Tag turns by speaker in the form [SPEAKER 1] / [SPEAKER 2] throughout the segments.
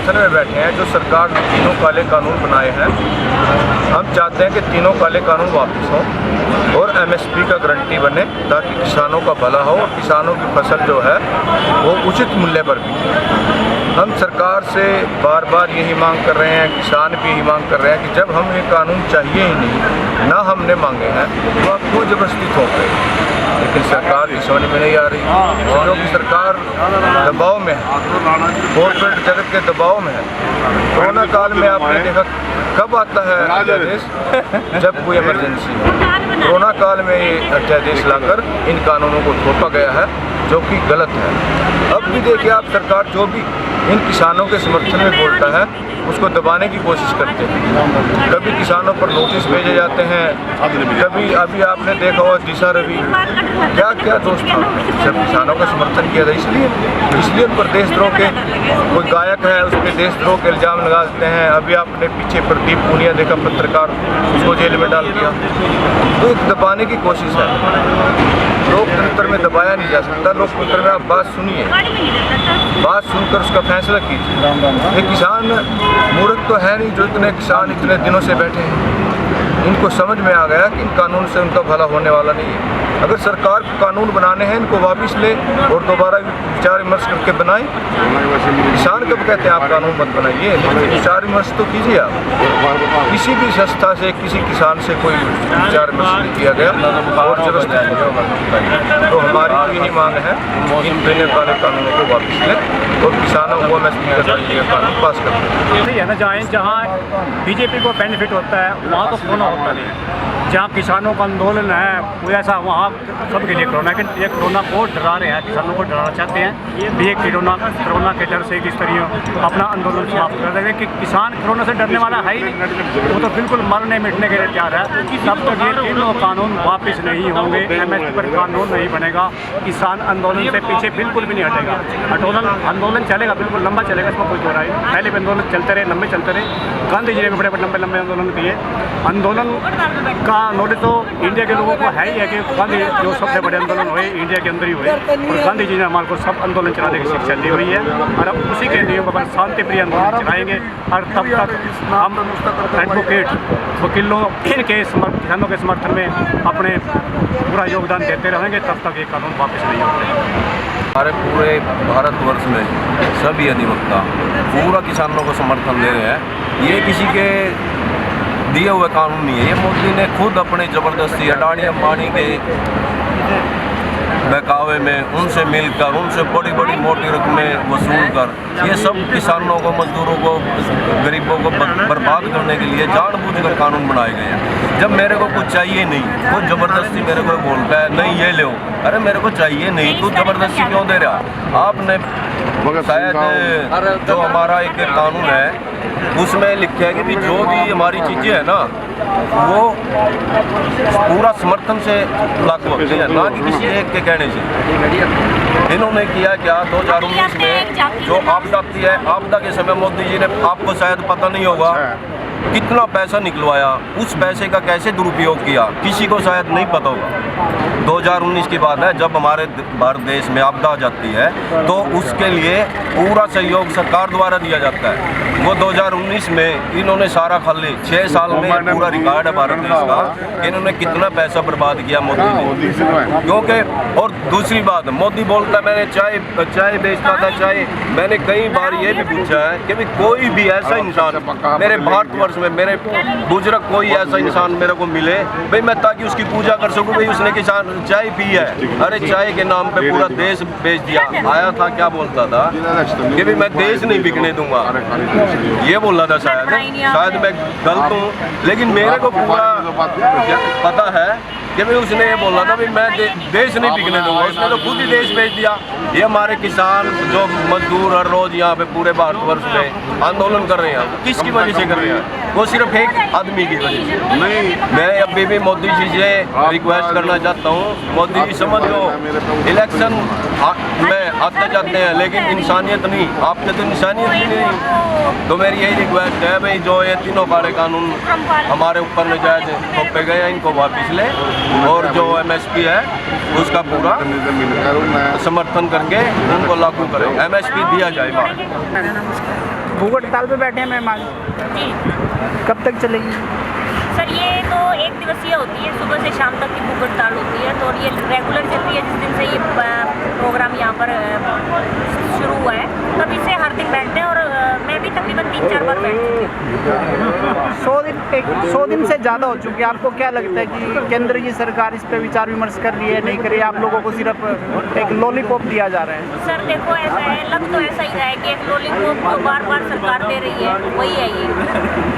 [SPEAKER 1] समर्थन में बैठे हैं जो सरकार ने तीनों काले कानून बनाए हैं। हम चाहते हैं कि तीनों काले कानून वापस हों और MSP का गारंटी बने ताकि किसानों का भला हो और किसानों की फसल जो है वो उचित मूल्य पर बिके। हम सरकार से बार बार यही मांग कर रहे हैं, किसान भी यही मांग कर रहे हैं कि जब हमें कानून चाहिए ही नहीं, ना हमने मांगे हैं, तो आप क्यों जबरदस्ती थोप रहे हैं। लेकिन सरकार की समझ में नहीं आ रही क्योंकि सरकार दबाव में है, कॉर्पोरेट जगत के दबाव में है। कोरोना काल में आपने देखा कब आता है अध्यादेश, जब कोई इमरजेंसी हो। कोरोना काल में ये अध्यादेश लाकर इन कानूनों को थोपा गया है जो कि गलत है। अब भी देखिए आप, सरकार जो भी इन किसानों के समर्थन में बोलता है उसको दबाने की कोशिश करते हैं। कभी किसानों पर नोटिस भेजे जाते हैं, कभी अभी आपने देखा होगा दिशा रवि क्या क्या दोष था, जब किसानों का समर्थन किया था इसलिए उन पर देशद्रोह के, कोई गायक है उस पर देशद्रोह के इल्ज़ाम लगा देते हैं। अभी आपने पीछे प्रदीप पूनिया देखा, पत्रकार, उसको जेल में डाल दिया। तो एक दबाने की कोशिश है। लोकतंत्र में दबाया नहीं जा सकता। लोकतंत्र में आप बात सुनिए, बात सुनकर उसका फैसला कीजिए। ये किसान मूर्ख तो है नहीं जो इतने किसान इतने दिनों से बैठे हैं। इनको समझ में आ गया कि इन कानून से उनका भला होने वाला नहीं है। अगर सरकार को कानून बनाने हैं इनको वापस ले और दोबारा विचार विमर्श करके बनाएं। किसान कब कहते हैं आप कानून मत बनाइए, लेकिन विचार विमर्श तो कीजिए आप। किसी भी संस्था से, किसी किसान से कोई विचार विमर्श नहीं किया गया और जबरदस्ती। तो हमारी तो यही मांग है इन पहले वाले कानूनों को वापस लें और किसानों को MSP का कानून पास करें।
[SPEAKER 2] सही है ना, जहाँ BJP को बेनिफिट होता है वहाँ तो कोरोना होता नहीं है। जहाँ किसानों का आंदोलन है वो ऐसा, वहाँ सबके लिए कोरोना को डरा रहे हैं, किसानों को डराना चाहते हैं। ये कोरोना के डर से किस तरह अपना आंदोलन समाप्त कर देंगे कि किसान कोरोना से डरने वाला है ही नहीं, वो तो बिल्कुल मरने मिटने के लिए तैयार है। तब तक ये तीनों कानून वापस नहीं होंगे, MSP पर कानून नहीं बनेगा, किसान आंदोलन से पीछे बिल्कुल भी नहीं हटेगा। आंदोलन चलेगा, बिल्कुल लंबा चलेगा, इसमें कोई दोहराई नहीं। पहले भी आंदोलन चलते रहे, लंबे चलते रहे। गांधी जी ने भी बड़े लंबे आंदोलन किए। आंदोलन का नॉलेज तो इंडिया के लोगों को है ही है कि गांधी जो सबसे बड़े आंदोलन हुए इंडिया के अंदर ही हुए, और गांधी जी ने हमारे को सब आंदोलन चलाने की शिक्षा दी हुई है। और अब उसी के नियम पर शांतिप्रिय आंदोलन चलाएंगे। और तब तक हम एडवोकेट वकीलों के किसानों के समर्थन में अपने पूरा योगदान देते रहेंगे, तब तक ये कानून वापस नहीं होंगे।
[SPEAKER 3] हमारे पूरे भारतवर्ष में सभी अधिवक्ता पूरा किसानों को समर्थन दे रहे हैं। ये किसी के दिए हुए कानून नहीं है, ये मोदी ने खुद अपने ज़बरदस्ती अडानी अंबानी के बहकावे में उनसे मिलकर उनसे बड़ी बड़ी मोटी रकमें वसूल कर ये सब किसानों को, मजदूरों को, गरीबों को बर्बाद करने के लिए जानबूझकर कानून बनाए गए हैं। जब मेरे को कुछ चाहिए नहीं, वो ज़बरदस्ती मेरे को बोलता है नहीं ये लो, अरे मेरे को चाहिए नहीं, तू ज़बरदस्ती क्यों दे रहा। आपने शायद जो हमारा एक कानून है उसमें लिखा है कि जो भी हमारी चीज़ें हैं ना वो पूरा समर्थन से लागू होती है, ना कि किसी एक के कहने से। इन्होंने किया क्या 2019 में जो आपदा आती है, आपदा के समय मोदी जी ने, आपको शायद पता नहीं होगा, कितना पैसा निकलवाया, उस पैसे का कैसे दुरुपयोग किया किसी को शायद नहीं पता होगा। 2019 की बात है, जब हमारे भारत देश में आपदा आ जाती है तो उसके लिए पूरा सहयोग सरकार द्वारा दिया जाता है। वो 2019 में इन्होंने सारा खाली 6 साल में पूरा रिकॉर्ड है भारत देश का, इन्होंने कितना पैसा बर्बाद किया मोदी ने। क्योंकि और दूसरी बात, मोदी बोलता है मैंने चाय बेचता था, चाय। मैंने कई बार ये भी पूछा है कि कोई भी ऐसा इंसान मेरे भारतवर्ष में, मेरे बुजुर्ग कोई ऐसा इंसान मेरे को मिले भाई मैं ताकि उसकी पूजा कर सकूं, भाई उसने किसान चाय पी है, अरे चाय के नाम पे पूरा देश बेच दिया। आया था क्या बोलता था कि भाई मैं देश नहीं बिकने दूंगा, ये बोला था। शायद मैं गलत हूँ, लेकिन मेरे को पूरा पता है कि भाई उसने ये बोला था भाई मैं देश नहीं बिकने दूंगा, उसने तो खुद ही देश बेच दिया। ये हमारे किसान जो मजदूर हर रोज यहाँ पे पूरे भारतवर्ष में आंदोलन कर रहे हैं, किसकी वजह से कर रहे हैं? वो सिर्फ एक आदमी की वजह से नहीं। मैं अभी भी मोदी जी से रिक्वेस्ट करना चाहता हूँ, मोदी जी समझ लो इलेक्शन में आते जाते हैं लेकिन इंसानियत नहीं, आपके तो इंसानियत ही नहीं। तो मेरी यही रिक्वेस्ट है भाई जो ये तीनों काले कानून हमारे ऊपर नजायज थोपे गए हैं इनको वापस ले, और जो MSP है उसका पूरा समर्थन करके उनको लागू करें, MSP दिया जाए।
[SPEAKER 4] भूख हड़ताल पे बैठे हैं मेहमान,
[SPEAKER 5] जी
[SPEAKER 4] कब तक चलेगी?
[SPEAKER 5] सर, ये तो 1 दिवसीय होती है, सुबह से शाम तक की भूख हड़ताल होती है, तो ये रेगुलर चलती है। जिस दिन से ये प्रोग्राम यहाँ पर शुरू हुआ है तभी से हर दिन बैठते हैं, और मैं भी तकरीबन 3-4 बार बैठ चुकी हूँ।
[SPEAKER 4] 100 दिन से ज़्यादा हो चुकी है। आपको क्या लगता है कि केंद्र की सरकार इस पे विचार विमर्श कर रही है, नहीं कर रही है? आप लोगों को सिर्फ एक लॉलीपॉप दिया जा रहा है।
[SPEAKER 5] सर देखो, ऐसा है, लग तो ऐसा ही रहा है कि एक लॉलीपॉप जो बार बार सरकार दे रही है वही है। ये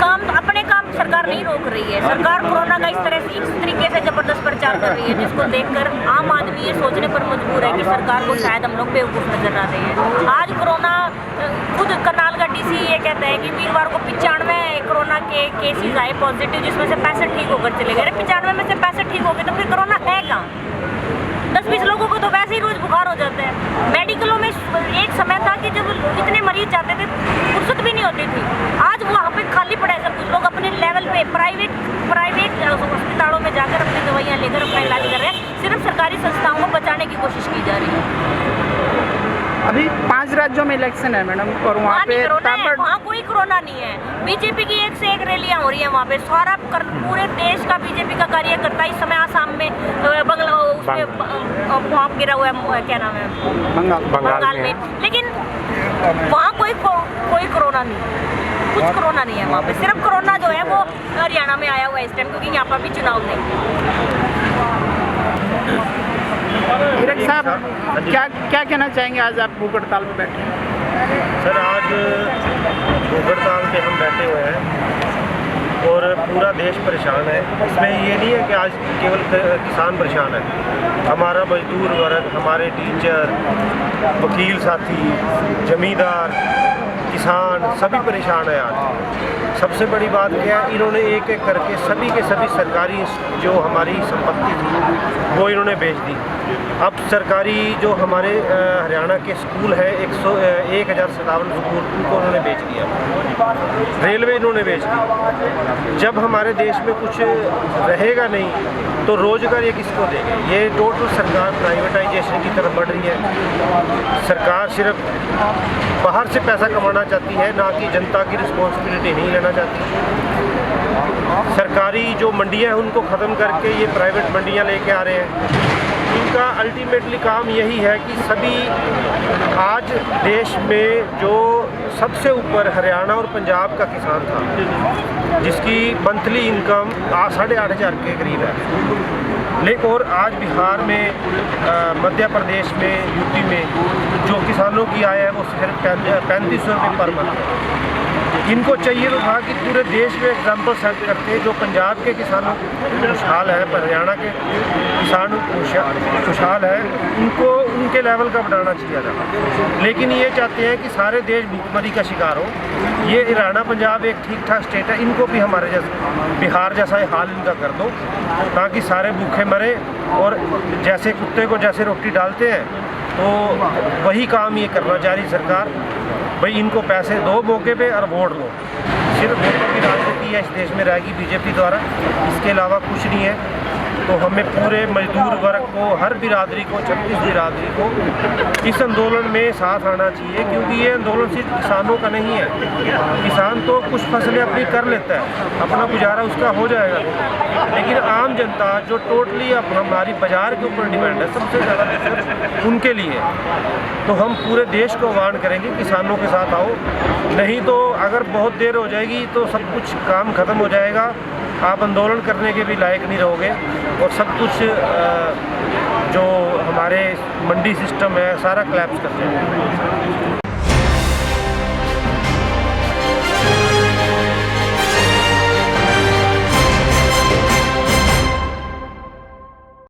[SPEAKER 5] काम, अपने काम सरकार नहीं रोक रही है। सरकार कोरोना का इस तरीके से जबरदस्त प्रचार कर रही है, जिसको देखकर आम आदमी ये सोचने पर मजबूर है कि सरकार को शायद हम लोग बेवकूफ़ नजर आ रहे हैं। आज कोरोना, खुद करनाल का डीसी ये कहता है कि वीरवार को 95 कोरोना के केसेस आए पॉजिटिव, जिसमें से 65 ठीक होकर चले गए। अरे 95 में से 65 ठीक हो गए तो फिर कोरोना है कहाँ? 10-20 लोगों को तो वैसे ही रोज बुखार हो जाता है। मेडिकलों में एक समय था कि जब इतने मरीज जाते थे फुर्सत भी नहीं होती थी। आज वहाँ पे खाली पड़ा है सब कुछ। लोग अपने लेवल पे प्राइवेट अस्पतालों में जाकर अपनी दवाइयाँ लेकर अपना इलाज कर रहे हैं। सिर्फ सरकारी संस्थाओं को बचाने की कोशिश की जा रही है।
[SPEAKER 4] अभी 5 राज्यों में इलेक्शन है मैडम, और वहाँ पे
[SPEAKER 5] वहाँ कोई कोरोना नहीं है। बीजेपी की एक से एक रैलियाँ हो रही हैं वहाँ पे। सारा पूरे देश का बीजेपी का कार्यकर्ता इस समय आसाम में वहाँ गिरा हुआ है, क्या नाम है, बंगाल में। लेकिन वहाँ कोई कोरोना नहीं, कुछ कोरोना नहीं है वहाँ पे। सिर्फ कोरोना जो है वो हरियाणा में आया हुआ है इस टाइम, क्योंकि यहाँ पर भी चुनाव नहीं।
[SPEAKER 4] हिरक साहब, क्या कहना चाहेंगे? आज आप भूख हड़ताल पे बैठे हैं।
[SPEAKER 6] सर, आज भूख हड़ताल पे हम बैठे हुए हैं और पूरा देश परेशान है। इसमें ये नहीं है कि आज केवल किसान परेशान है। हमारा मजदूर वर्ग, हमारे टीचर, वकील साथी, जमींदार, किसान सभी परेशान है आज। सबसे बड़ी बात क्या है, इन्होंने एक एक करके सभी के सभी सरकारी जो हमारी संपत्ति थी वो इन्होंने बेच दी। अब सरकारी जो हमारे हरियाणा के स्कूल है 1057 स्कूल, उनको उन्होंने बेच दिया। रेलवे इन्होंने बेच दी। जब हमारे देश में कुछ रहेगा नहीं तो रोजगार ये किसको देंगे? ये टोटल सरकार प्राइवेटाइजेशन की तरफ बढ़ रही है। सरकार सिर्फ बाहर से पैसा कमाना चाहती है, ना कि जनता की रिस्पॉन्सिबिलिटी नहीं लेना चाहती। सरकारी जो मंडियां हैं उनको ख़त्म करके ये प्राइवेट मंडियां लेके आ रहे हैं। इनका अल्टीमेटली काम यही है कि सभी, आज देश में जो सबसे ऊपर हरियाणा और पंजाब का किसान था, जिसकी मंथली इनकम 8,500 के करीब है, लेकिन और आज बिहार में, मध्य प्रदेश में, यूपी में जो किसानों की आय है वो सिर्फ 3500 रुपये पर मंथ है। इनको चाहिए तो था कि पूरे देश में एग्जाम्पल सेट करते, जो पंजाब के किसानों खुशहाल है, हरियाणा के किसान खुशहाल है, उनको उनके लेवल का बनाना चाहिए था। लेकिन ये चाहते हैं कि सारे देश भूखमरी का शिकार हो। ये हरियाणा पंजाब एक ठीक ठाक स्टेट है, इनको भी हमारे जैसा बिहार जैसा हाल इनका कर दो, ताकि सारे भूखे मरे। और जैसे कुत्ते को जैसे रोटी डालते हैं तो वही काम ये करना चाह रही सरकार। भाई इनको पैसे दो मौके पे और वोट लो। सिर्फ वोटों की राजनीति है इस देश में रहेगी बीजेपी द्वारा, इसके अलावा कुछ नहीं है। तो हमें पूरे मजदूर वर्ग को, हर बिरादरी को, 36 बिरादरी को इस आंदोलन में साथ आना चाहिए, क्योंकि ये आंदोलन सिर्फ किसानों का नहीं है। किसान तो कुछ फसलें अपनी कर लेता है, अपना गुजारा उसका हो जाएगा, लेकिन आम जनता जो टोटली अब हमारी बाज़ार के ऊपर डिपेंड है, सबसे ज़्यादा उनके लिए। तो हम पूरे देश को आह्वान करेंगे, किसानों के साथ आओ, नहीं तो अगर बहुत देर हो जाएगी तो सब कुछ काम ख़त्म हो जाएगा, आप आंदोलन करने के भी लायक नहीं रहोगे, और सब कुछ जो हमारे मंडी सिस्टम है सारा क्लैप्स कर जाएगा।